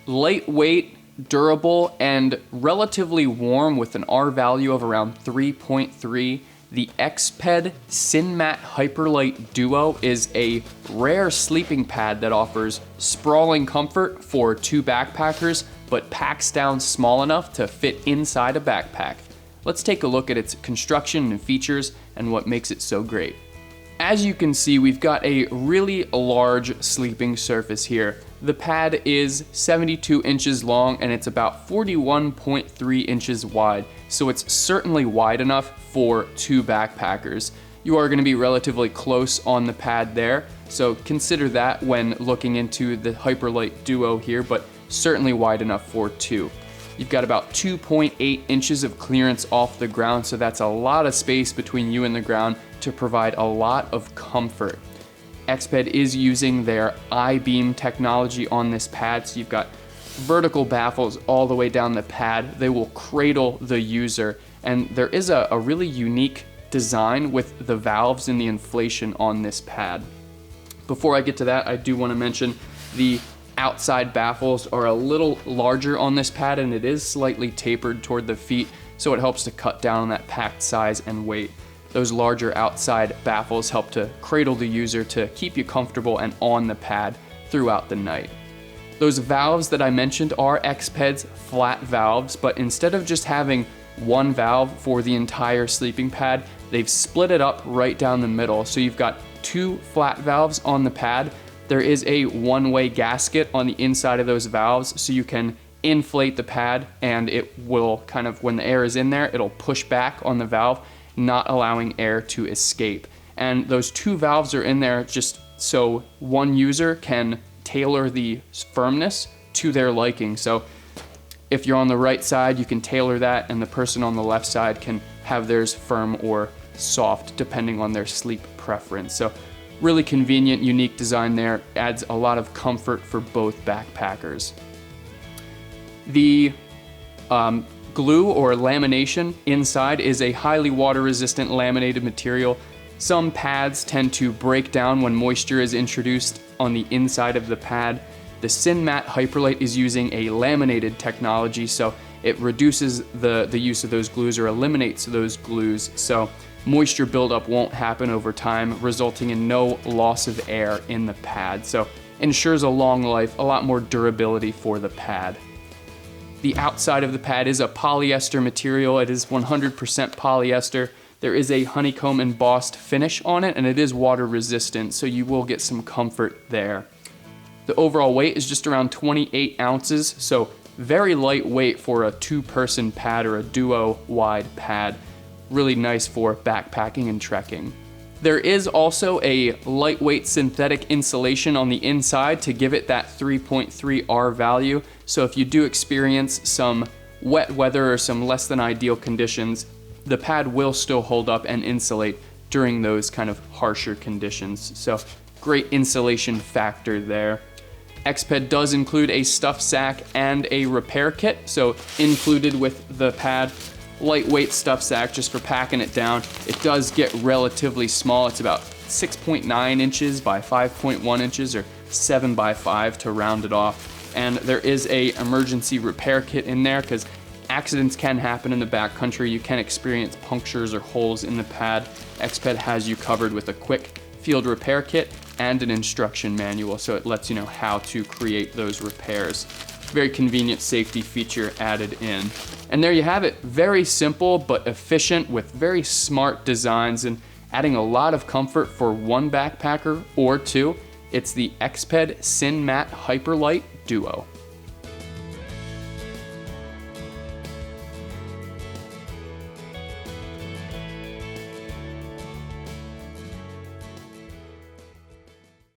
Lightweight, durable, and relatively warm with an R value of around 3.3, the Exped SynMat Hyperlite Duo is a rare sleeping pad that offers sprawling comfort for two backpackers, but packs down small enough to fit inside a backpack. Let's take a look at its construction and features and what makes it so great. As you can see, we've got a really large sleeping surface here. The pad is 72 inches long and it's about 41.3 inches wide, so it's certainly wide enough for two backpackers. You are going to be relatively close on the pad there, so consider that when looking into the Hyperlite Duo here, but certainly wide enough for two. You've got about 2.8 inches of clearance off the ground, so that's a lot of space between you and the ground to provide a lot of comfort. Exped is using their I-beam technology on this pad, so you've got vertical baffles all the way down the pad. They will cradle the user, and there is a really unique design with the valves and the inflation on this pad. Before I get to that, I do want to mention the outside baffles are a little larger on this pad, and it is slightly tapered toward the feet, so it helps to cut down on that packed size and weight. Those larger outside baffles help to cradle the user to keep you comfortable and on the pad throughout the night. Those valves that I mentioned are Exped's flat valves, but instead of just having one valve for the entire sleeping pad, they've split it up right down the middle. So you've got two flat valves on the pad. There is a one-way gasket on the inside of those valves, so you can inflate the pad and it will kind of, when the air is in there, it'll push back on the valve, not allowing air to escape. And those two valves are in there just so one user can tailor the firmness to their liking. So if you're on the right side, you can tailor that, and the person on the left side can have theirs firm or soft depending on their sleep preference. So really convenient, unique design there, adds a lot of comfort for both backpackers. The glue or lamination inside is a highly water-resistant laminated material. Some pads tend to break down when moisture is introduced on the inside of the pad. The SynMat Hyperlite is using a laminated technology, so it reduces the use of those glues or eliminates those glues, so moisture buildup won't happen over time, resulting in no loss of air in the pad. So ensures a long life, a lot more durability for the pad. The outside of the pad is a polyester material. It is 100% polyester. There is a honeycomb embossed finish on it, and it is water resistant, so you will get some comfort there. The overall weight is just around 28 ounces, so very lightweight for a two-person pad or a duo wide pad. Really nice for backpacking and trekking. There is also a lightweight synthetic insulation on the inside to give it that 3.3 R value. So if you do experience some wet weather or some less than ideal conditions, the pad will still hold up and insulate during those kind of harsher conditions. So great insulation factor there. Exped does include a stuff sack and a repair kit. So included with the pad, lightweight stuff sack just for packing it down. It does get relatively small. It's about 6.9 inches by 5.1 inches or 7 by 5 to round it off. And there is a emergency repair kit in there because accidents can happen in the backcountry. You can experience punctures or holes in the pad. Exped has you covered with a quick field repair kit and an instruction manual, so it lets you know how to create those repairs. Very convenient safety feature added in. And there you have it. Very simple but efficient with very smart designs and adding a lot of comfort for one backpacker or two. It's the Exped SynMat Hyperlite Duo.